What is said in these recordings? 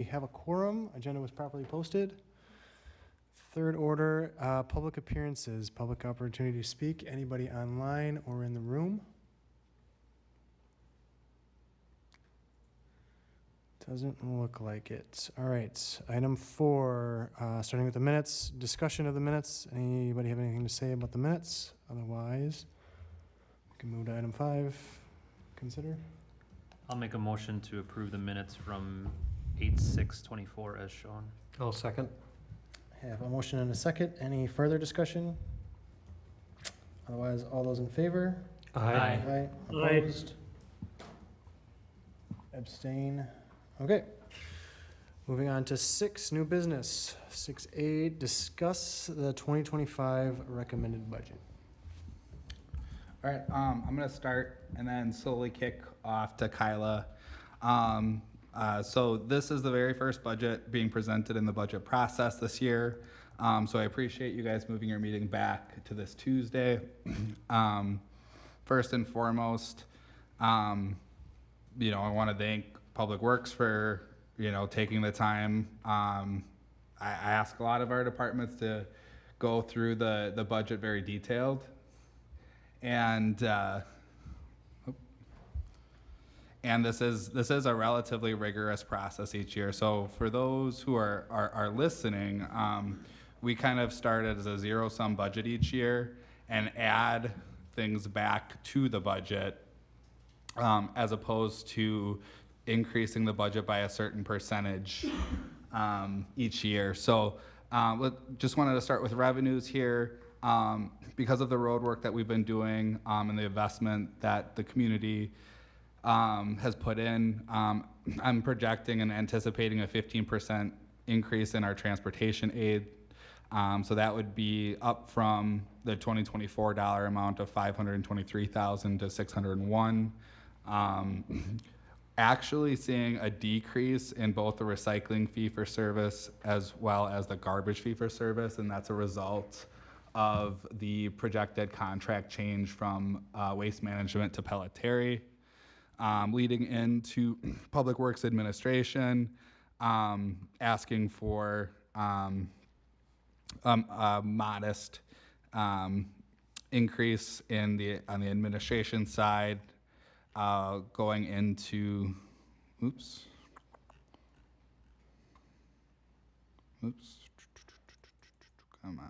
We have a quorum. Agenda was properly posted. Third order, public appearances, public opportunity to speak. Anybody online or in the room? Doesn't look like it. All right, item 4, starting with the minutes, discussion of the minutes. Anybody have anything to say about the minutes? Otherwise, we can move to item 5, consider. I'll make a motion to approve the minutes from 8/6/24 as shown. I'll second. Have a motion and a second. Any further discussion? Otherwise, all those in favor? Aye. Aye. Opposed? Abstain? Okay. Moving on to 6, new business. 6A, discuss the 2025 recommended budget. All right, I'm going to start and then slowly kick off to Kyla. So this is the very first budget being presented in the budget process this year. So I appreciate you guys moving your meeting back to this Tuesday. First and foremost, I want to thank Public Works for, taking the time. I ask a lot of our departments to go through the budget very detailed. And this is a relatively rigorous process each year. So for those who are listening, we kind of started as a zero-sum budget each year and add things back to the budget as opposed to increasing the budget by a certain percentage each year. So just wanted to start with revenues here. Because of the road work that we've been doing and the investment that the community has put in, I'm projecting and anticipating a 15% increase in our transportation aid. So that would be up from the 2024 dollar amount of $523,000 to $601,000. Actually seeing a decrease in both the recycling fee for service as well as the garbage fee for service, and that's a result of the projected contract change from waste management to Pelletary, leading into Public Works Administration, asking for a modest increase on the administration side, going into, come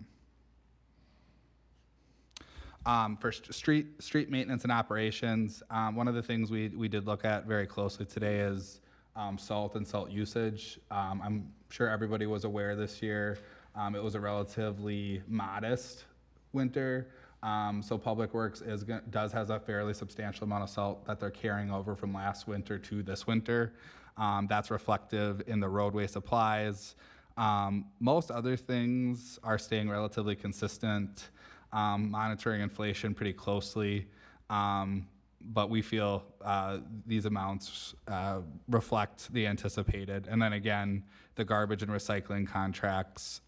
on. For street maintenance and operations, one of the things we did look at very closely today is salt and salt usage. I'm sure everybody was aware this year it was a relatively modest winter. So Public Works has a fairly substantial amount of salt that they're carrying over from last winter to this winter. That's reflective in the roadway supplies. Most other things are staying relatively consistent, monitoring inflation pretty closely. But we feel these amounts reflect the anticipated. And then again, the garbage and recycling contracts,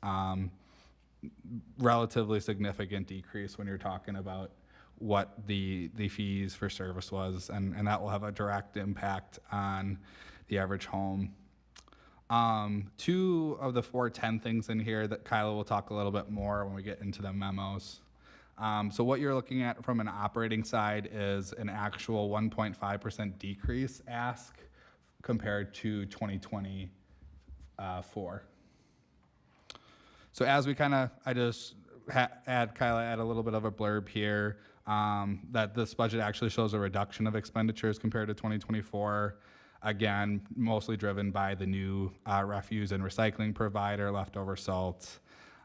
relatively significant decrease when you're talking about what the fees for service was, and that will have a direct impact on the average home. 2 of the 410 things in here that Kyla will talk a little bit more when we get into the memos. So what you're looking at from an operating side is an actual 1.5% decrease ask compared to 2024. So as we I just add a little bit of a blurb here, that this budget actually shows a reduction of expenditures compared to 2024. Again, mostly driven by the new refuse and recycling provider, leftover salt,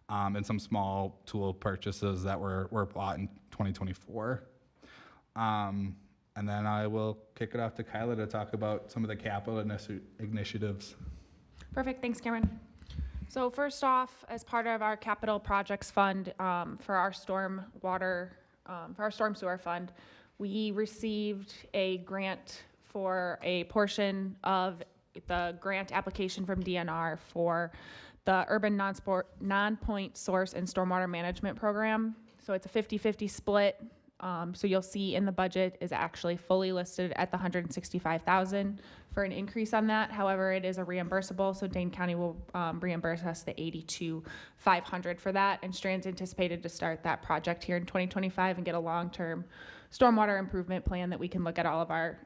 and some small tool purchases that were bought in 2024. And then I will kick it off to Kyla to talk about some of the capital initiatives. Perfect, thanks Cameron. So first off, as part of our capital projects fund for our storm sewer fund, we received a grant for a portion of the grant application from DNR for the urban non-point source and stormwater management program. So it's a 50-50 split So you'll see in the budget is actually fully listed at the 165,000 for an increase on that. However, it is a reimbursable, so Dane County will reimburse us the 82,500 for that. And Strand's anticipated to start that project here in 2025 and get a long-term stormwater improvement plan that we can look at all of our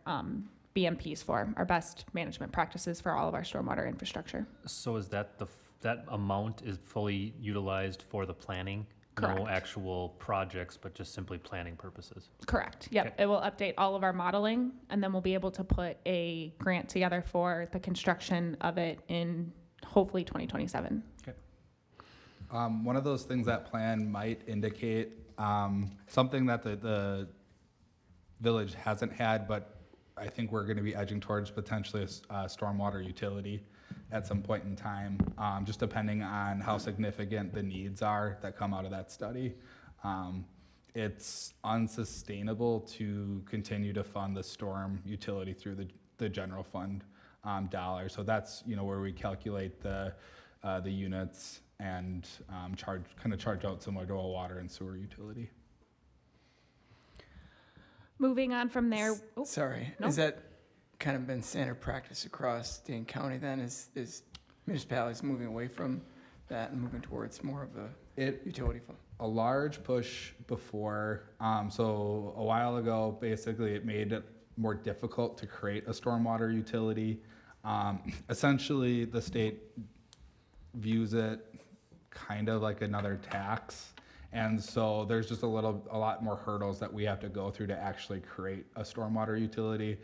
BMPs for, our best management practices for all of our stormwater infrastructure. So is that that amount is fully utilized for the planning? Correct. No actual projects, but just simply planning purposes? Correct. Yep. Okay. It will update all of our modeling, and then we'll be able to put a grant together for the construction of it in hopefully 2027. One of those things that plan might indicate, something that the village hasn't had, but I think we're gonna be edging towards potentially a stormwater utility at some point in time, just depending on how significant the needs are that come out of that study. It's unsustainable to continue to fund the storm utility through the general fund dollars. So that's, where we calculate the units and charge out similar to a water and sewer utility. Moving on from there. Oh, Sorry, no. has that kind of been standard practice across Dane County then? Is municipalities moving away from that and moving towards more of a utility fund? A large push before, so a while ago, basically it made it more difficult to create a stormwater utility. Essentially, the state views it kind of like another tax. And so there's just a lot more hurdles that we have to go through to actually create a stormwater utility.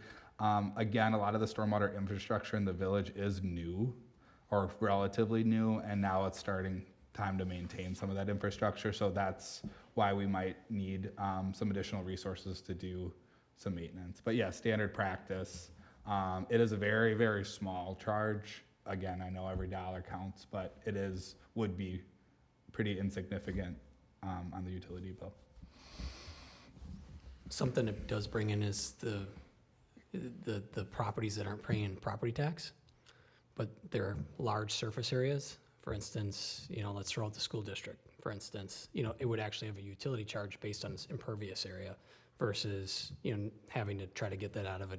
Again, a lot of the stormwater infrastructure in the village is new or relatively new, and now it's starting time to maintain some of that infrastructure. So that's why we might need some additional resources to do some maintenance. But yeah, standard practice. It is a very, very small charge. Again, I know every dollar counts, but would be pretty insignificant on the utility bill. Something it does bring in is the properties that aren't paying property tax, but they're large surface areas. For instance, let's throw out the school district. For instance, it would actually have a utility charge based on its impervious area versus, having to try to get that out of a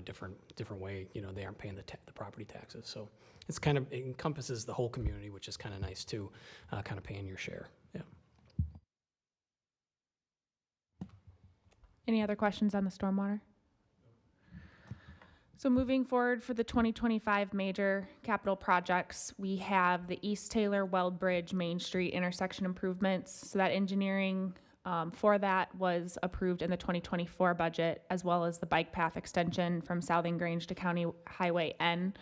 different way. They aren't paying the property taxes. So it encompasses the whole community, which is kind of nice too, kind of paying your share. Yeah. Any other questions on the stormwater? So moving forward for the 2025 major capital projects, we have the East Taylor Weld Bridge Main Street intersection improvements. So that engineering for that was approved in the 2024 budget, as well as the bike path extension from Southing Grange to County Highway N.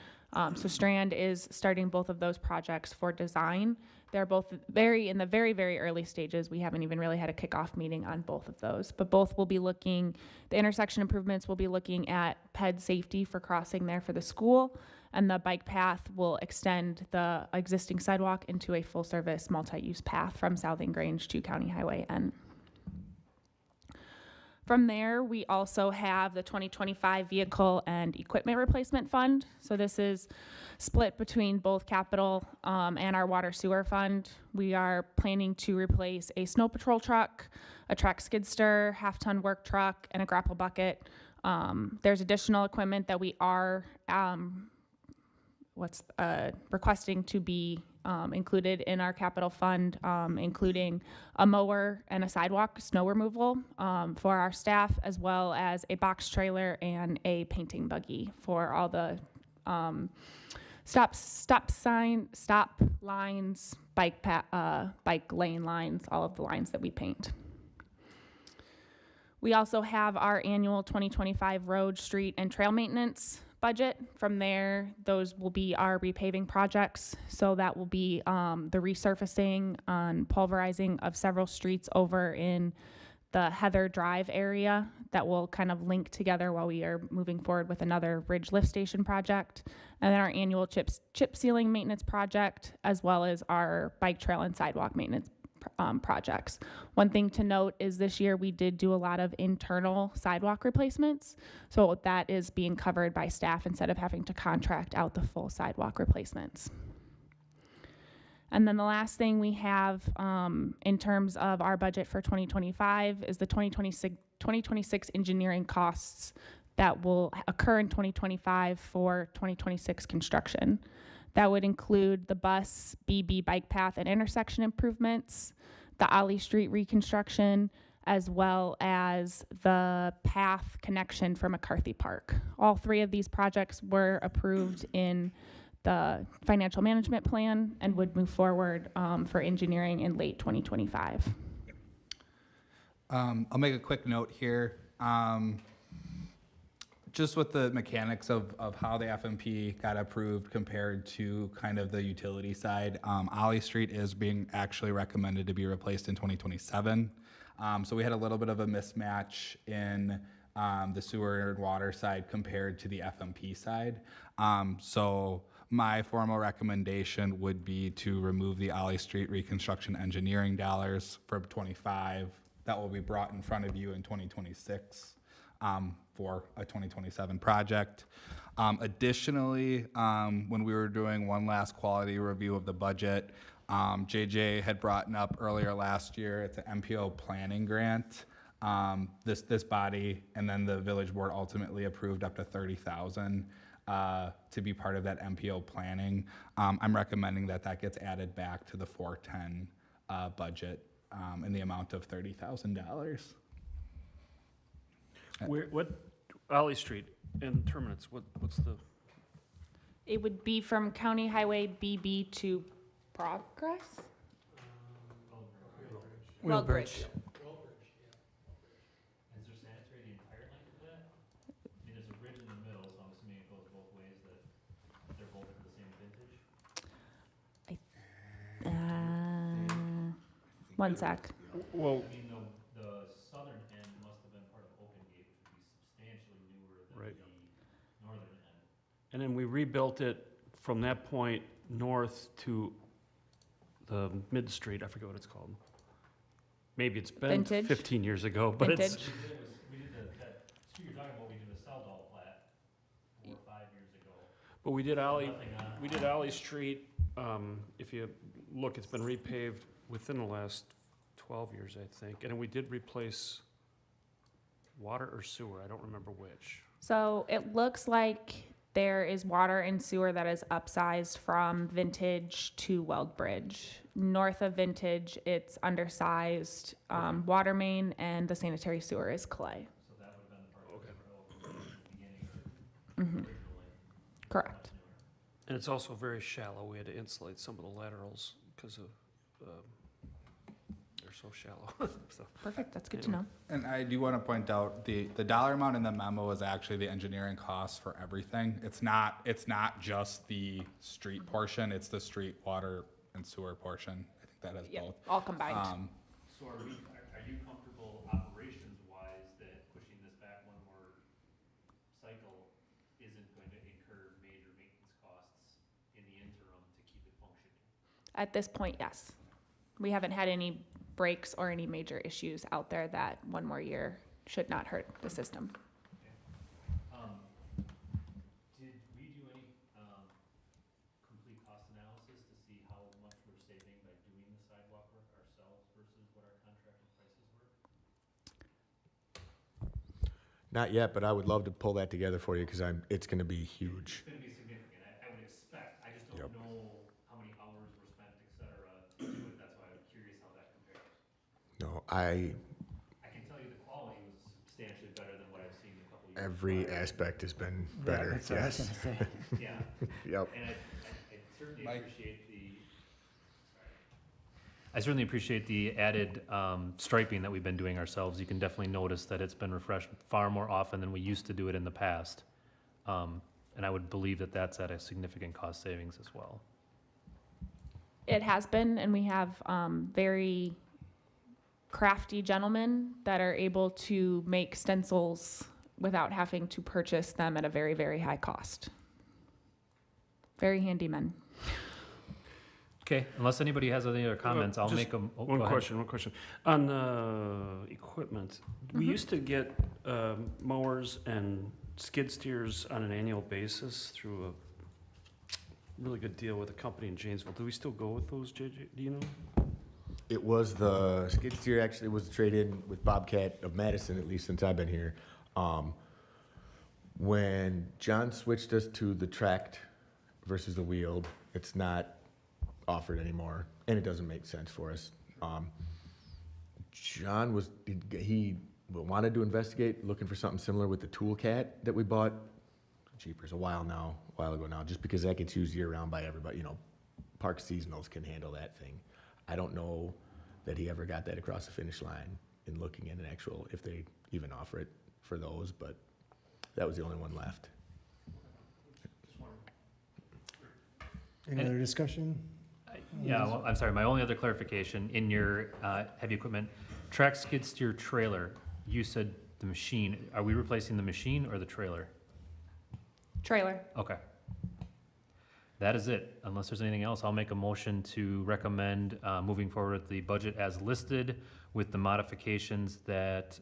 So Strand is starting both of those projects for design. They're both in the very, very early stages. We haven't even really had a kickoff meeting on both of those, but both will be the intersection improvements will be looking at ped safety for crossing there for the school, and the bike path will extend the existing sidewalk into a full service multi-use path from Southing Grange to County Highway N. From there, we also have the 2025 Vehicle and Equipment Replacement Fund. So this is split between both capital and our water sewer fund. We are planning to replace a snow patrol truck, a track skid steer, half-ton work truck, and a grapple bucket. There's additional equipment that we are requesting to be included in our capital fund, including a mower and a sidewalk snow removal for our staff, as well as a box trailer and a painting buggy for all the stop lines, bike lane lines, all of the lines that we paint. We also have our annual 2025 road, street, and trail maintenance budget. From there, those will be our repaving projects. So that will be the resurfacing and pulverizing of several streets over in the Heather Drive area that will kind of link together while we are moving forward with another Ridge Lift Station project. And then our annual chip sealing maintenance project, as well as our bike trail and sidewalk maintenance projects. One thing to note is this year we did do a lot of internal sidewalk replacements. So that is being covered by staff instead of having to contract out the full sidewalk replacements. And then the last thing we have in terms of our budget for 2025 is the 2026 engineering costs that will occur in 2025 for 2026 construction. That would include the bus, BB bike path and intersection improvements, the Ollie Street reconstruction, as well as the path connection for McCarthy Park. All three of these projects were approved in the financial management plan and would move forward for engineering in late 2025. I'll make a quick note here. Just with the mechanics of how the FMP got approved compared to kind of the utility side, Ollie Street is being actually recommended to be replaced in 2027. So we had a little bit of a mismatch in the sewer and water side compared to the FMP side. So my formal recommendation would be to remove the Ollie Street reconstruction engineering dollars from 25 that will be brought in front of you in 2026 for a 2027 project. Additionally, when we were doing one last quality review of the budget, JJ had brought up earlier last year, it's an MPO planning grant. This body and then the village board ultimately approved up to $30,000 to be part of that MPO planning. I'm recommending that gets added back to the 410 budget in the amount of $30,000. What, Ollie Street and Terminus, what's the, It would be from County Highway BB to Progress? Wheelbridge. Is there sanitary the entire length of that? I mean, there's a bridge in the middle, so I'm assuming it goes both ways, that they're both of the same vintage? One sec. well, I mean, the southern end must have been part of Open Gate, which would be substantially newer than Right. the northern end. and then we rebuilt it from that point north to the mid street, I forget what it's called. Maybe it's been Vintage? 15 years ago, but it's, Vintage. We did that street you're talking about, we did the Seldall plat 4 or 5 years ago. but we did Ollie, Nothing on it. we did Ollie Street, if you look, it's been repaved within the last 12 years, I think. And then we did replace water or sewer, I don't remember which. So it looks like there is water and sewer that is upsized from Vintage to Weld Bridge. North of Vintage, it's undersized water main, and the sanitary sewer is clay. So that would have been the part Okay. that were open in the beginning Mhm. originally. Correct. Much newer. And it's also very shallow, we had to insulate some of the laterals because of, they're so shallow, so. Perfect, that's good to know. And I do want to point out the dollar amount in the memo is actually the engineering costs for everything. It's not just the street portion, it's the street, water, and sewer portion. I think that has Yep, both. all combined. So are you comfortable operations-wise that pushing this back one more cycle isn't going to incur major maintenance costs in the interim to keep it functioning? At this point, yes. We haven't had any breaks or any major issues out there that one more year should not hurt the system. Did we do any complete cost analysis to see how much we're saving by doing the sidewalk work ourselves versus what our contracted prices were? Not yet, but I would love to pull that together for you because it's going to be huge. It's gonna be significant, I would expect, I just Yep. don't know how many hours were spent, et cetera, to do it, that's why I'm curious how that compares. No, I can tell you the quality was substantially better than what I've seen a couple years every prior. aspect has been better. That's what I was Yes. gonna say. Yeah, Yep. and I certainly Mike? appreciate I certainly appreciate the added striping that we've been doing ourselves. You can definitely notice that it's been refreshed far more often than we used to do it in the past. And I would believe that that's at a significant cost savings as well. It has been, and we have very crafty gentlemen that are able to make stencils without having to purchase them at a very, very high cost. Very handy men. Okay, unless anybody has any other comments, I'll just make them. One question. On equipment, we used to get mowers and skid steers on an annual basis through really good deal with a company in Janesville. Do we still go with those, JJ? Do you know? It was the skid steer actually was traded with Bobcat of Madison, at least since I've been here. When John switched us to the tracked versus the wheeled, it's not offered anymore, and it doesn't make sense for us. John he wanted to investigate looking for something similar with the Toolcat that we bought. Jeepers, a while ago now, just because that gets used year round by everybody. You know, park seasonals can handle that thing. I don't know that he ever got that across the finish line in looking at an actual, if they even offer it for those, but that was the only one left. Any other discussion? Yeah, well, I'm sorry, my only other clarification, in your heavy equipment, track skid steer trailer, you said the machine, are we replacing the machine or the trailer? Trailer. Okay. That is it. Unless there's anything else, I'll make a motion to recommend moving forward with the budget as listed with the modifications that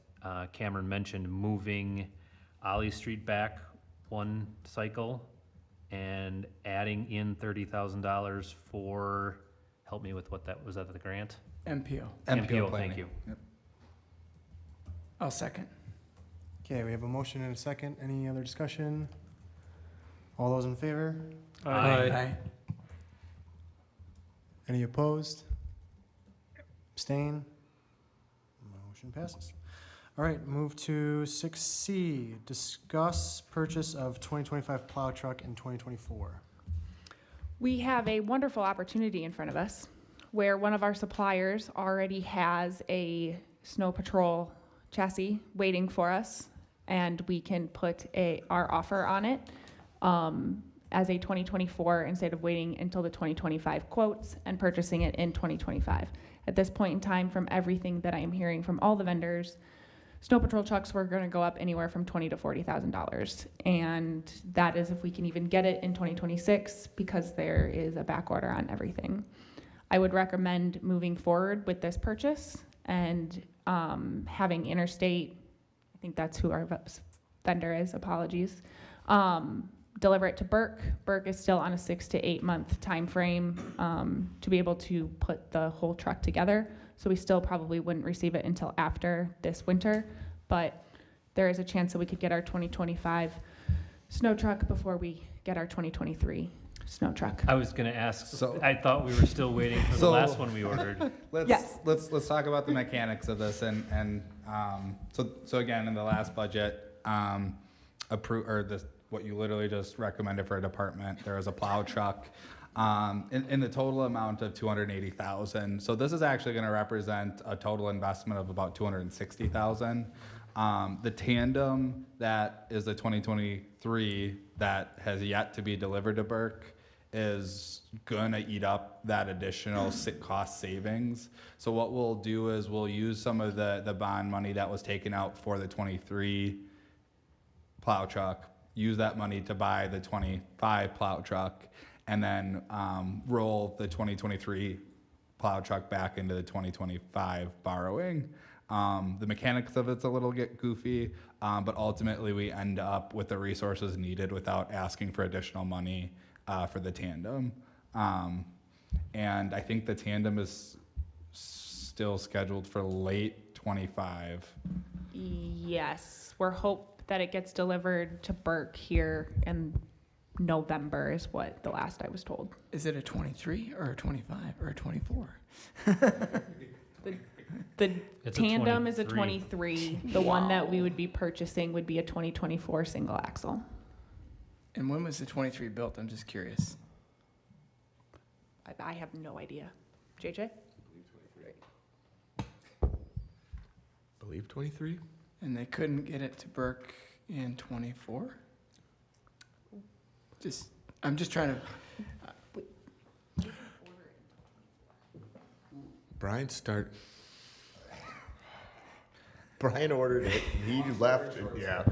Cameron mentioned, moving Ollie Street back one cycle and adding in $30,000 for, help me with what that, was that the grant? MPO. MPO, planning. thank you. Yep. I'll second. Okay, we have a motion and a second. Any other discussion? All those in favor? Aye. Any opposed? Abstain? Motion passes. All right, move to 6C, discuss purchase of 2025 plow truck in 2024. We have a wonderful opportunity in front of us where one of our suppliers already has a snow patrol chassis waiting for us, and we can put our offer on it as a 2024 instead of waiting until the 2025 quotes and purchasing it in 2025. At this point in time, from everything that I am hearing from all the vendors, snow patrol trucks were going to go up anywhere from $20,000 to $40,000, and that is if we can even get it in 2026 because there is a back order on everything. I would recommend moving forward with this purchase and having Interstate, I think that's who our vendor is, apologies, deliver it to Burke. Burke is still on a 6 to 8 month time frame to be able to put the whole truck together. So we still probably wouldn't receive it until after this winter, but there is a chance that we could get our 2025 snow truck before we get our 2023 snow truck. I was gonna ask, So- I thought we were still waiting for the So- last one we ordered. Yes. Let's talk about the mechanics of this and so again, in the last budget, what you literally just recommended for a department, there was a plow truck, in the total amount of $280,000. So this is actually gonna represent a total investment of about $260,000. The tandem that is the 2023 that has yet to be delivered to Burke is gonna eat up that additional cost savings. So what we'll do is we'll use some of the bond money that was taken out for the 23 plow truck, use that money to buy the 25 plow truck, and then roll the 2023 plow truck back into the 2025 borrowing. The mechanics of it's a little get goofy, but ultimately we end up with the resources needed without asking for additional money for the tandem. And I think the tandem is still scheduled for late 25. Yes, we're hope that it gets delivered to Burke here in November is what the last I was told. Is it a 23 or a 25 or a 24? The It's a tandem is a 23. 23. The one that we would be purchasing would be a 2024 single axle. And when was the 23 built? I'm just curious. I have no idea. JJ? Believe 23? And they couldn't get it to Burke in 24? I'm just trying to. Brian ordered it, he left, yeah.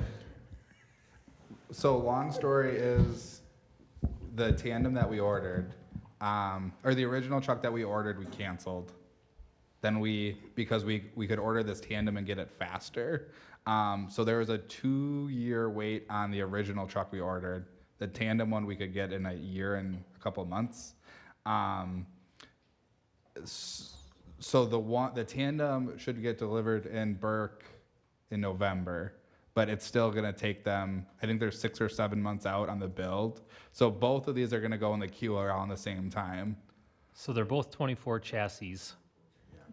So long story is, the tandem that we ordered, or the original truck that we ordered, we canceled. Then because we could order this tandem and get it faster. So there was a 2-year wait on the original truck we ordered. The tandem one we could get in a year and a couple of months. So the tandem should get delivered in Burke in November, but it's still gonna take them, I think they're 6 or 7 months out on the build. So both of these are gonna go in the queue around the same time. So they're both 24 chassis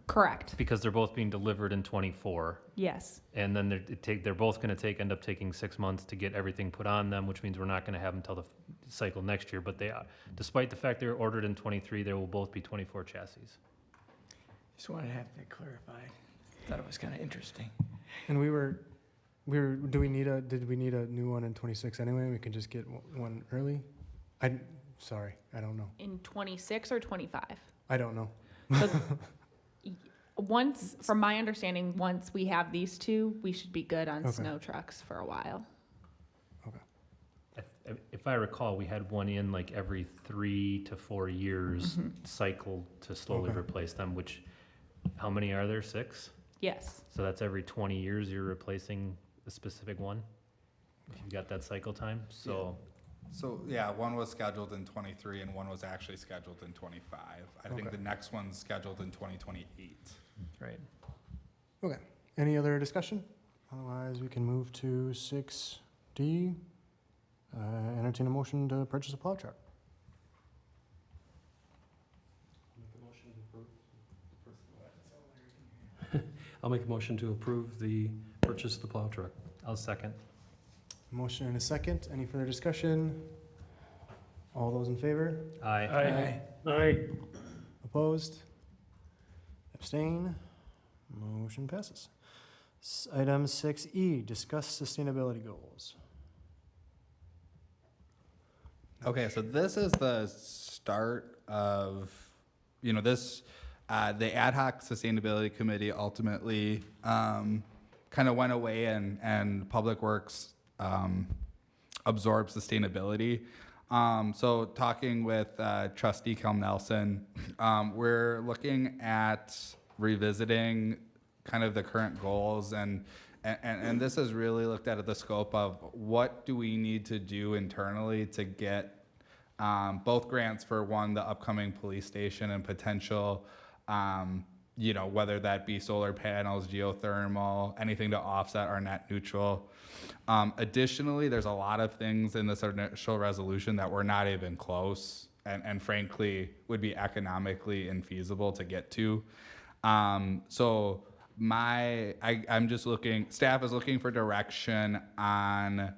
Correct. because they're both being delivered in 24. Yes. And then they're both going to end up taking 6 months to get everything put on them, which means we're not going to have them until the cycle next year. But they are, despite the fact they were ordered in 23, they will both be 24 chassis. Just wanted to have that clarified. Thought it was kind of interesting. And did we need a new one in 26 anyway? We could just get one early? Sorry, I don't know. In 26 or 25? I don't know. So once, from my understanding, once we have these two, we should be good on Okay. snow trucks for a while. If I recall, we had one in like every 3 to 4 years cycle to slowly Okay. replace them, which, how many are there? 6? Yes. So that's every 20 years you're replacing a specific one? If you've got that cycle time, so. So, yeah, one was scheduled in 23 and one was actually scheduled in 25. I think Okay. the next one's scheduled in 2028. Right. Okay. Any other discussion? Otherwise, we can move to 6D. Entertain a motion to purchase a plow truck. I'll make a motion to approve the purchase of the plow truck. I'll second. Motion and a second. Any further discussion? All those in favor? Aye. Opposed? Abstain? Motion passes. Item 6E, discuss sustainability goals. Okay, so this is the start of, this, the ad hoc sustainability committee ultimately kind of went away and Public Works absorbed sustainability. So talking with Trustee Kel Nelson, we're looking at revisiting kind of the current goals and this is really looked at the scope of what do we need to do internally to get both grants for one, the upcoming police station and potential, whether that be solar panels, geothermal, anything to offset our net neutral. Additionally, there's a lot of things in this initial resolution that we're not even close and frankly would be economically infeasible to get to. So I'm just staff is looking for direction on,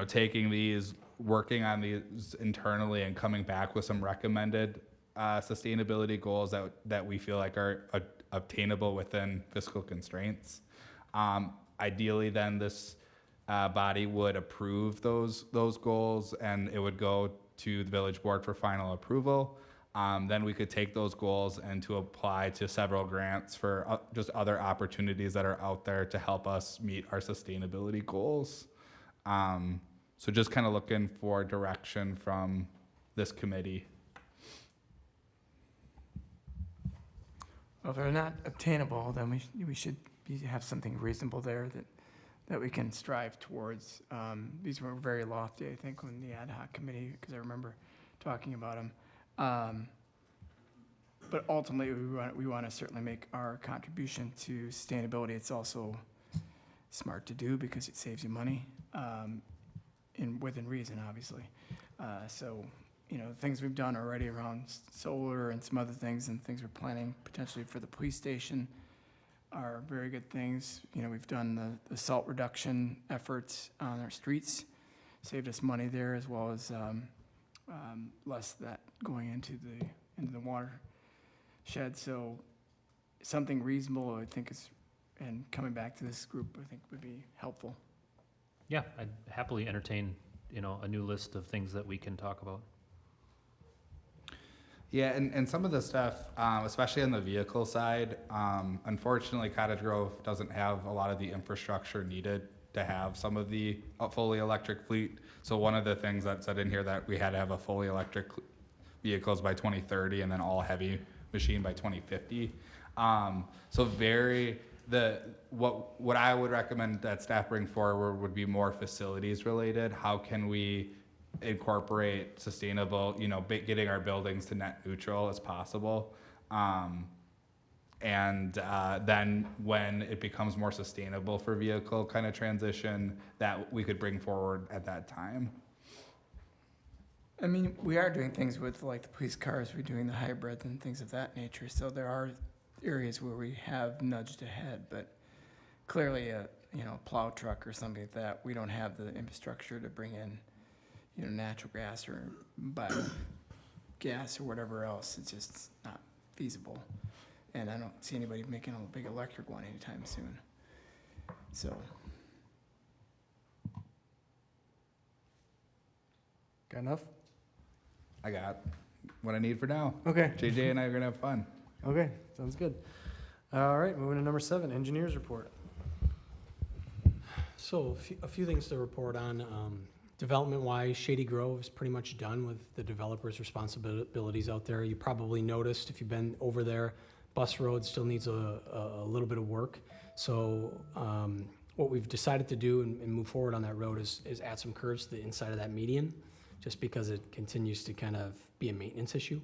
taking these, working on these internally and coming back with some recommended sustainability goals that we feel like are obtainable within fiscal constraints. Ideally, then this body would approve those goals and it would go to the village board for final approval. Then we could take those goals and to apply to several grants for just other opportunities that are out there to help us meet our sustainability goals. So just kind of looking for direction from this committee. Well, if they're not obtainable, then we should have something reasonable there that we can strive towards. These were very lofty, I think, when the ad hoc committee, because I remember talking about them. But ultimately, we want to certainly make our contribution to sustainability. It's also smart to do because it saves you money, within reason, obviously. So, things we've done already around solar and some other things and things we're planning potentially for the police station are very good things. We've done the salt reduction efforts on our streets, saved us money there as well as less of that going into the watershed. So something reasonable, I think, and coming back to this group, I think would be helpful. Yeah, I'd happily entertain, a new list of things that we can talk about. Yeah, and some of the stuff, especially on the vehicle side, unfortunately, Cottage Grove doesn't have a lot of the infrastructure needed to have some of the fully electric fleet. So one of the things that said in here that we had to have a fully electric vehicles by 2030 and then all heavy machine by 2050. What I would recommend that staff bring forward would be more facilities related. How can we incorporate sustainable, getting our buildings to net neutral as possible. And then when it becomes more sustainable for vehicle kind of transition, that we could bring forward at that time. I mean, we are doing things with like the police cars, we're doing the hybrids and things of that nature. So there are areas where we have nudged ahead, but clearly a plow truck or something like that, we don't have the infrastructure to bring in, natural gas or biogas or whatever else. It's just not feasible. And I don't see anybody making a big electric one anytime soon. So, Got enough? I got what I need for now. Okay. JJ and I are gonna have fun. Okay, sounds good. All right, moving to number 7, engineers report. So a few things to report on. Development-wise, Shady Grove is pretty much done with the developer's responsibilities out there. You probably noticed if you've been over there, Bus Road still needs a little bit of work. So what we've decided to do and move forward on that road is add some curves to the inside of that median, just because it continues to kind of be a maintenance issue.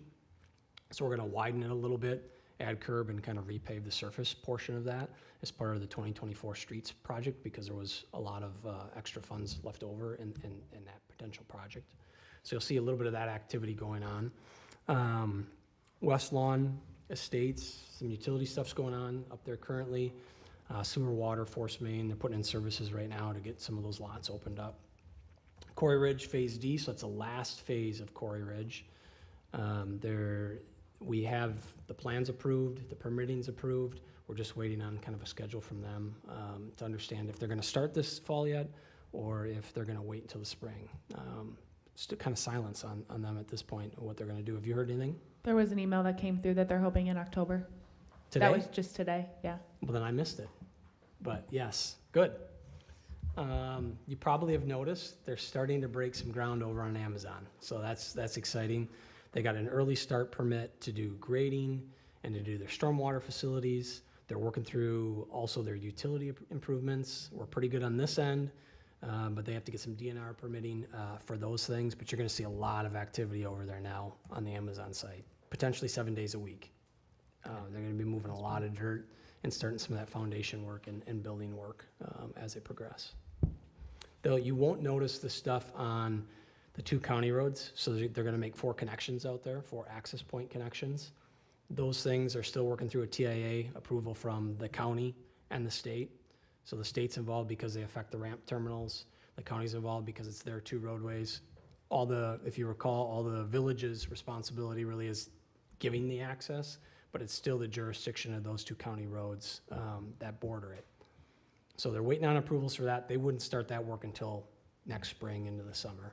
So we're gonna widen it a little bit, add curb and kind of repave the surface portion of that as part of the 2024 streets project, because there was a lot of extra funds left over in that potential project. So you'll see a little bit of that activity going on. West Lawn Estates, some utility stuff's going on up there currently. Sewer, water, force main, they're putting in services right now to get some of those lots opened up. Corey Ridge Phase D, so that's the last phase of Corey Ridge. We have the plans approved, the permitting's approved. We're just waiting on kind of a schedule from them to understand if they're gonna start this fall yet or if they're gonna wait until the spring. Still kind of silence on them at this point, what they're gonna do. Have you heard anything There was an email that came through that they're hoping in October. today? That was just today, yeah. Well, then I missed it. But yes, good. You probably have noticed they're starting to break some ground over on Amazon. So that's exciting. They got an early start permit to do grading and to do their stormwater facilities. They're working through also their utility improvements. We're pretty good on this end, but they have to get some DNR permitting for those things. But you're gonna see a lot of activity over there now on the Amazon site, potentially 7 days a week. They're gonna be moving a lot of dirt and starting some of that foundation work and building work as they progress. Though you won't notice the stuff on the 2 county roads, so they're gonna make 4 connections out there, 4 access point connections. Those things are still working through a TIA approval from the county and the state. So the state's involved because they affect the ramp terminals. The county's involved because it's their 2 roadways. If you recall, all the village's responsibility really is giving the access, but it's still the jurisdiction of those 2 county roads that border it. So they're waiting on approvals for that. They wouldn't start that work until next spring into the summer.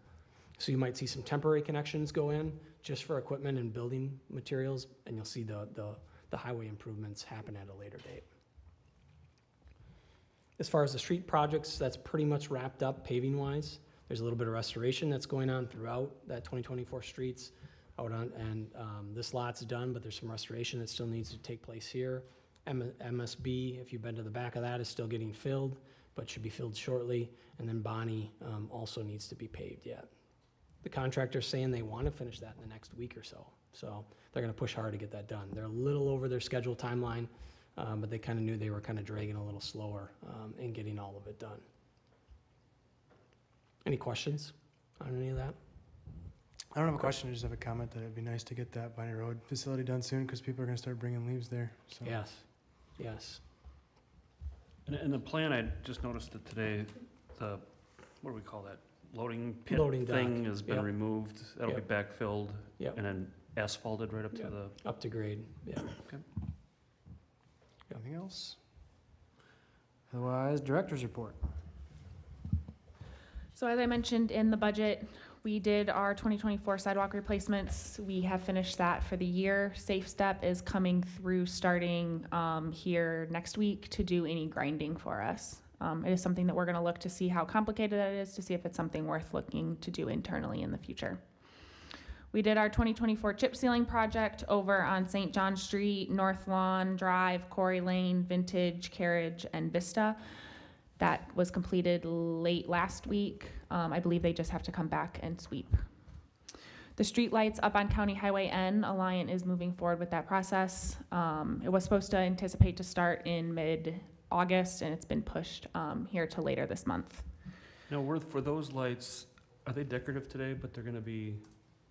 So you might see some temporary connections go in just for equipment and building materials, and you'll see the highway improvements happen at a later date. As far as the street projects, that's pretty much wrapped up paving wise. There's a little bit of restoration that's going on throughout that 2024 streets. This lot's done, but there's some restoration that still needs to take place here. MSB, if you've been to the back of that, is still getting filled, but should be filled shortly. And then Bonnie also needs to be paved yet. The contractor's saying they want to finish that in the next week or so. So they're going to push hard to get that done. They're a little over their scheduled timeline, but they kind of knew they were kind of dragging a little slower in getting all of it done. Any questions on any of that? I don't have a question, I just have a comment that it'd be nice to get that Bonnie Road facility done soon, because people are gonna start bringing leaves there, so. Yes. And the plan, I just noticed it today, what do we call that? Loading pit Loading dock, thing has been yep. removed. That'll be backfilled Yep. and then asphalted right up to Yep. the, Up to grade, yeah. Anything else? Otherwise, director's report. So as I mentioned in the budget, we did our 2024 sidewalk replacements. We have finished that for the year. Safe Step is coming through starting here next week to do any grinding for us. It is something that we're gonna look to see how complicated that is, to see if it's something worth looking to do internally in the future. We did our 2024 chip sealing project over on St. John Street, North Lawn Drive, Corey Lane, Vintage, Carriage, and Vista. That was completed late last week. I believe they just have to come back and sweep. The streetlights up on County Highway N, Alliant is moving forward with that process. It was supposed to anticipate to start in mid-August, and it's been pushed here to later this month. Now, for those lights, are they decorative today, but they're gonna be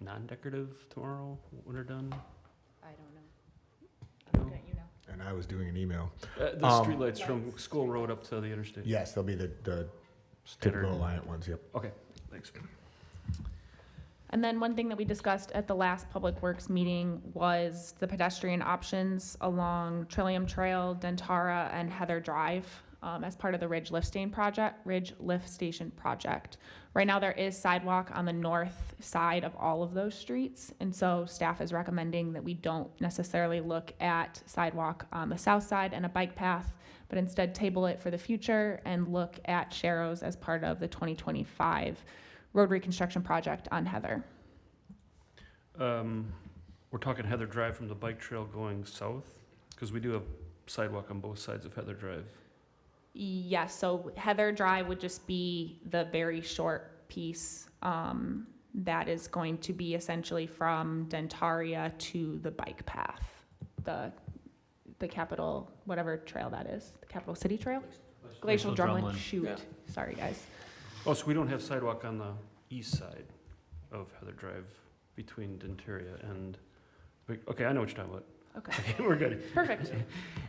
non-decorative tomorrow when they're done? I don't know. I'm No? looking at you now. And I was doing an email. The streetlights from School Road up to the interstate? Yes, they'll be the Standard. typical Alliant ones, yep. Okay, thanks. And then one thing that we discussed at the last Public Works meeting was the pedestrian options along Trillium Trail, Dentara, and Heather Drive as part of the Ridge Lift Station project. Right now, there is sidewalk on the north side of all of those streets, and so staff is recommending that we don't necessarily look at sidewalk on the south side and a bike path, but instead table it for the future and look at Sharrows as part of the 2025 road reconstruction project on Heather. We're talking Heather Drive from the bike trail going south? Because we do have sidewalk on both sides of Heather Drive. Yes, so Heather Drive would just be the very short piece that is going to be essentially from Dentaria to the bike path, the capital, whatever trail that is, the Capital City Trail? Glacial Drumlin, shoot, Yeah. sorry guys. Oh, so we don't have sidewalk on the east side of Heather Drive between Dentaria and, okay, I know what you're talking about. Okay, We're good. perfect.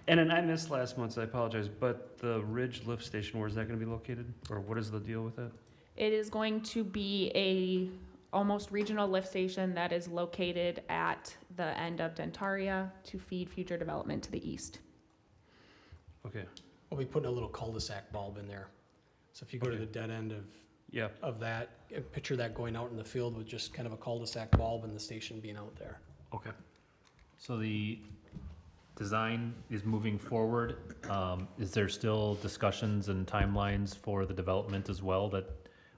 And then I missed last month, so I apologize, but the Ridge Lift Station, where is that gonna be located? Or what is the deal with that? It is going to be a almost regional lift station that is located at the end of Dentaria to feed future development to the east. Okay, We'll be putting a little cul-de-sac bulb in there. So if you go to Okay. the dead end yeah, of that, and picture that going out in the field with just kind of a cul-de-sac bulb and the station being out there. okay. So the design is moving forward. Is there still discussions and timelines for the development as well that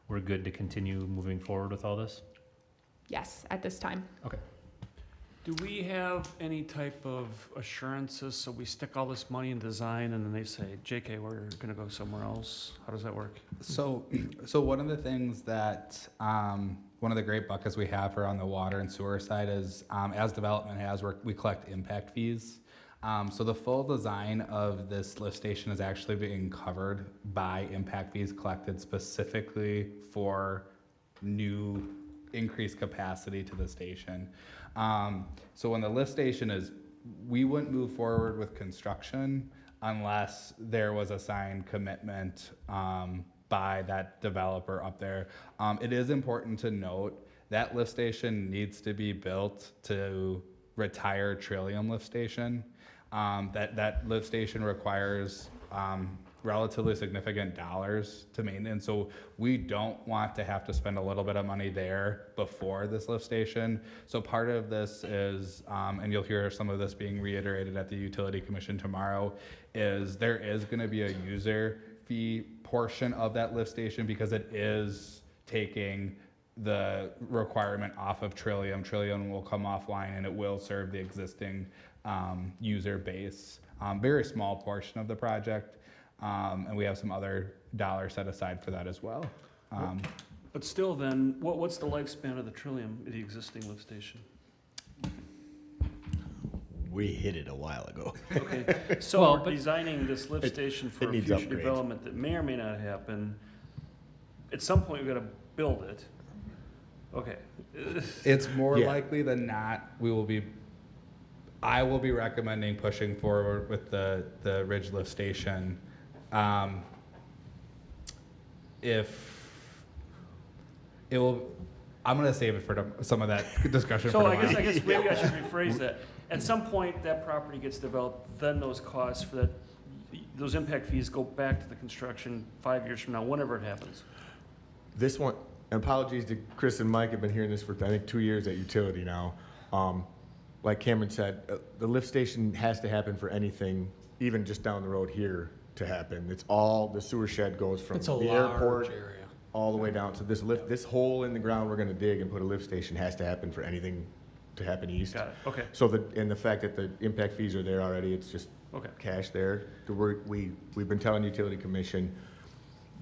we're good to continue moving forward with all this? Yes, at this time. Do we have any type of assurances, so we stick all this money in design and then they say, JK, we're gonna go somewhere else? How does that work? So one of the things that, one of the great buckets we have around the water and sewer side is, as development has, we collect impact fees. So the full design of this lift station is actually being covered by impact fees collected specifically for new increased capacity to the station. So when the lift station we wouldn't move forward with construction unless there was a signed commitment by that developer up there. It is important to note that lift station needs to be built to retire Trillium lift station. That lift station requires relatively significant dollars to maintain. So we don't want to have to spend a little bit of money there before this lift station. So part of this is, and you'll hear some of this being reiterated at the Utility Commission tomorrow, is there is going to be a user fee portion of that lift station because it is taking the requirement off of Trillium. Trillium will come offline and it will serve the existing user base. Very small portion of the project. And we have some other dollars set aside for that as well. But still then, what's the lifespan of the Trillium, the existing lift station? We hit it a while ago. Okay, so Well, we're but- design this lift station for it a needs future upgrades. development that may or may not happen. At some point, we've gotta build it. Okay. It's more Yeah. likely than not, I will be recommending pushing forward with the Ridge Lift Station. If it will, I'm gonna save it for some of that discussion for So I tomorrow. guess maybe I should rephrase that. At some point, that property gets developed, then those costs for that, those impact fees go back to the construction 5 years from now, whenever it happens. This one, apologies to Chris and Mike, I've been hearing this for, I think, 2 years at Utility now. Like Cameron said, the lift station has to happen for anything, even just down the road here to happen. It's all, the sewer shed goes from It's a the large airport area. all the way down. So this hole in the ground we're gonna dig and put a lift station has to happen for anything to happen east. Got it, okay, So and the fact that the impact fees are there already, it's just okay. cash there. We've been telling Utility Commission,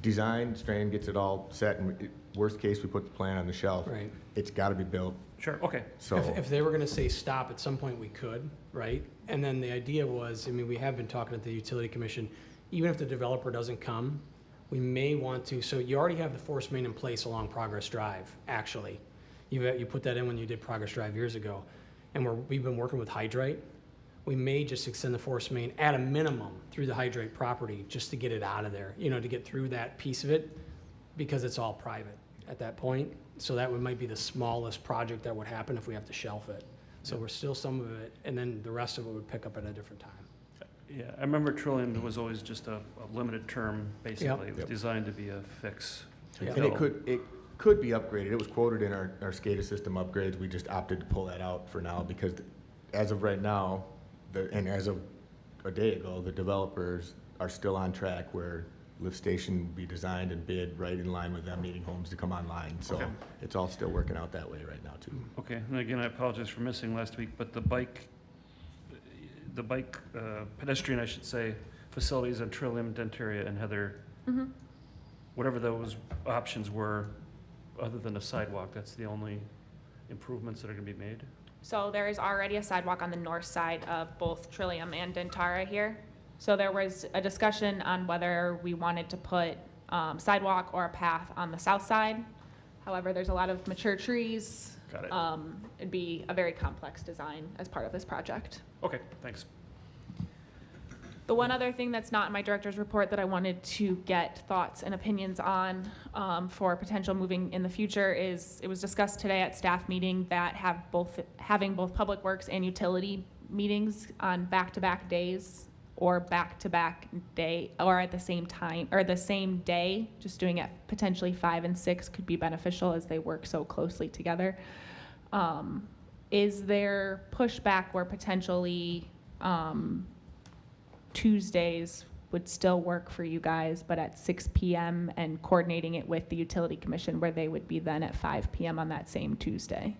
design, Strand gets it all set, and worst case, we put the plan on the shelf. Right. It's gotta be built, Sure, okay. so. If they were gonna say stop, at some point we could, right? And then the idea was, I mean, we have been talking at the utility commission, even if the developer doesn't come, we may want to, so you already have the force main in place along Progress Drive, actually. You put that in when you did Progress Drive years ago. And we've been working with Hydrate. We may just extend the force main at a minimum through the Hydrate property, just to get it out of there, you know, to get through that piece of it, because it's all private at that point. So that might be the smallest project that would happen if we have to shelf it. So we're still some of it, and then the rest of it would pick up at a different time. Yeah, I remember Trillium was always just a limited term, basically. It was Yep. designed to be a fix. And it could be upgraded. It was quoted in our SCADA system upgrades. We just opted to pull that out for now because as of right now, and as of a day ago, the developers are still on track where lift station will be designed and bid right in line with them needing homes to come online. So Okay. it's all still working out that way right now too. Okay, and again, I apologize for missing last week, but the bike pedestrian, I should say, facilities on Trillium, Dentaria, and Heather, Mhm. whatever those options were, other than a sidewalk, that's the only improvements that are gonna be made? So there is already a sidewalk on the north side of both Trillium and Dentara here. So there was a discussion on whether we wanted to put sidewalk or a path on the south side. However, there's a lot of mature trees. Got it. It'd be a very complex design as part of this project. Okay, thanks. The one other thing that's not in my director's report that I wanted to get thoughts and opinions on for potential moving in the future is, it was discussed today at staff meeting that having both Public Works and utility meetings on back-to-back days or back-to-back day, or at the same time, or the same day, just doing it potentially 5 and 6 could be beneficial as they work so closely together. Is there pushback where potentially Tuesdays would still work for you guys, but at 6 p.m. and coordinating it with the utility commission where they would be then at 5 p.m. on that same Tuesday?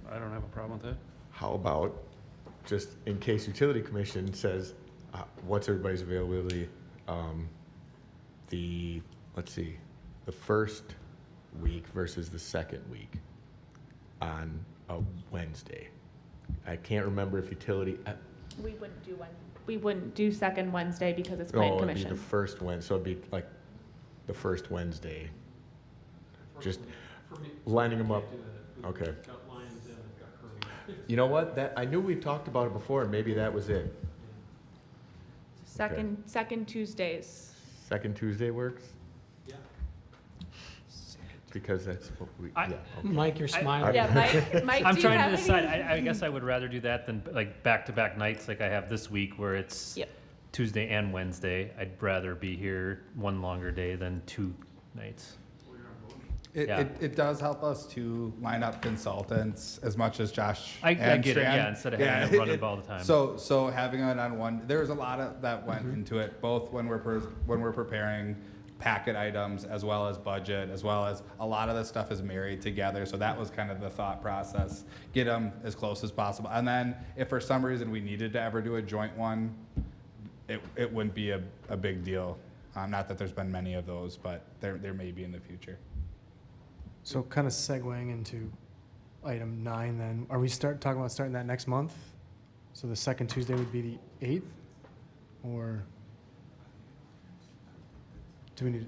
I don't have a problem with that. How about, just in case utility commission says, what's everybody's availability? Let's see, the first week versus the second week on a Wednesday. I can't remember if utility, We wouldn't do second Wednesday because it's plan it'd be commission. the first Wednesday, so it'd be like the first Wednesday. Just lining them up. Okay. You know what, I knew we talked about it before, and maybe that was it. Second Tuesdays. Second Tuesday works? Yeah. Because that's what we, I- yeah, okay. Mike, you're smiling. Yeah, Mike, I'm do you trying have to decide. any? I guess I would rather do that than like back-to-back nights like I have this week where it's Yep. Tuesday and Wednesday. I'd rather be here one longer day than 2 nights. Yeah. It does help us to line up consultants as much as Josh I and get it, Strand. yeah, instead of having to run it all the time. So having it on one, there's a lot of that went into it, both when we're preparing packet items as well as budget, as well as a lot of this stuff is married together. So that was kind of the thought process, get them as close as possible. And then if for some reason we needed to ever do a joint one, it wouldn't be a big deal. Not that there's been many of those, but there may be in the future. So kind of segueing into item 9 then, are we talking about starting that next month? So the second Tuesday would be the 8th? Or do we need,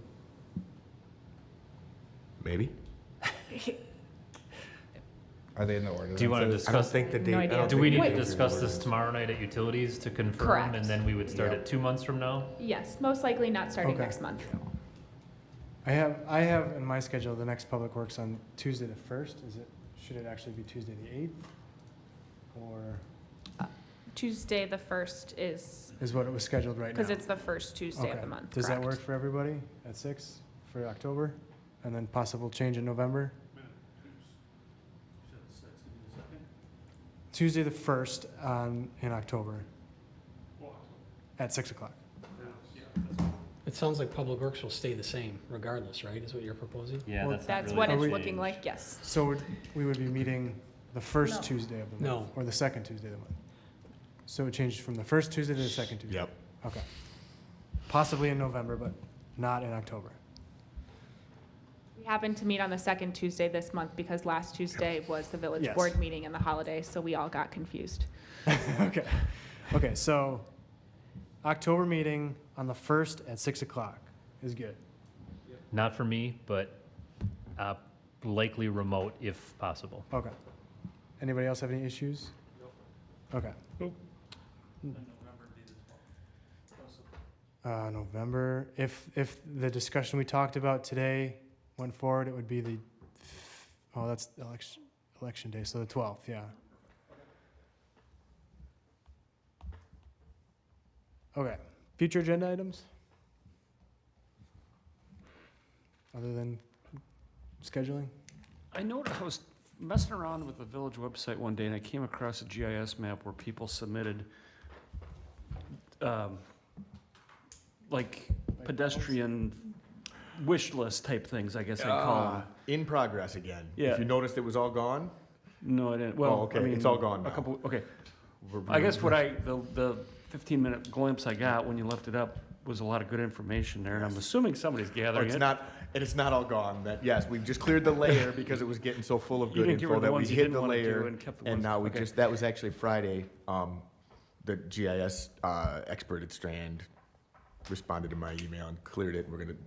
Maybe? Are they in the order? Do you want to I don't discuss, think the date. No I idea. don't do we think need the to dates are discuss in this order. tomorrow night at utilities to confirm? Correct. And then we would start Yep. it 2 months from now? Yes, most likely not starting Okay. next month. I have in my schedule the next Public Works on Tuesday the 1st. Should it actually be Tuesday the 8th? Or Tuesday, the 1st is, is what it was scheduled right now? because it's the first Tuesday of Okay. the month, Does that correct? work for everybody at 6 for October? And then possible change in November? Tuesday the 1st in October at 6 o'clock. It sounds like Public Works will stay the same regardless, right, is what you're proposing? Yeah, Well, that's not That's really what gonna it's looking change. like, yes. So we would be meeting the first No. Tuesday of the No. month? Or the second Tuesday of the month? So it changed from the first Tuesday to the second Tuesday? Yep. Okay. possibly in November, but not in October. We happen to meet on the second Tuesday this month because last Tuesday was the village Yes. board meeting and the holiday, so we all got confused. Okay. Okay, so October meeting on the 1st at 6 o'clock is good. Not for me, but likely remote if possible. Okay. Anybody else have any issues? Okay. November, if the discussion we talked about today went forward, it would be that's the election day, so the 12th, yeah. Okay, future agenda items? Other than scheduling? I noticed, I was messing around with the village website one day, and I came across a GIS map where people submitted, like pedestrian wish list type things, I guess I'd call them. In progress again. Yeah. If you noticed it was all gone? No, I didn't. Oh, Well, okay, I mean, it's all gone a now. couple, okay. We're- I guess what the 15-minute glimpse I got when you left it up was a lot of good information there, and I'm assuming somebody's Oh, gathering it's it. not, and it's not all gone. That, yes, we've just cleared the layer because it was getting so full of You good didn't get info rid of the that we ones you hid didn't the want to do layer. and kept the And ones. now we okay. just, that was actually Friday. The GIS expert at Strand responded to my email and cleared it. We're gonna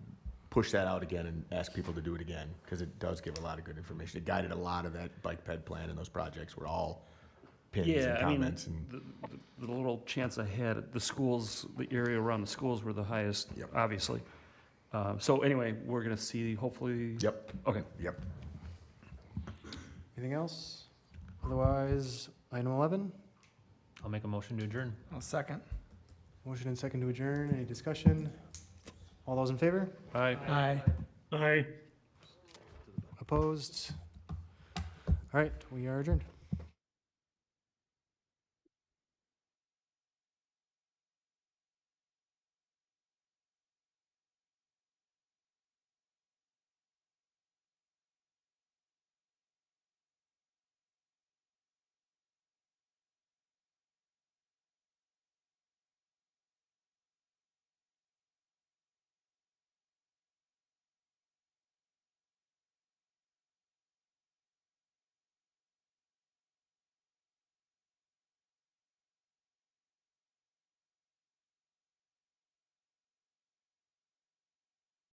push that out again and ask people to do it again because it does give a lot of good information. It guided a lot of that bike ped plan, and those projects were all pins and Yeah, I mean, comments and. the little chance I had, the schools, the area around the schools were the highest, Yep. obviously. So anyway, we're gonna see, hopefully. Yep, Okay. yep. Anything else? Otherwise, item 11, I'll make a motion to adjourn. I'll second. motion and second to adjourn. Any discussion? All those in favor? Aye. Aye. Aye. Opposed? All right, we are adjourned.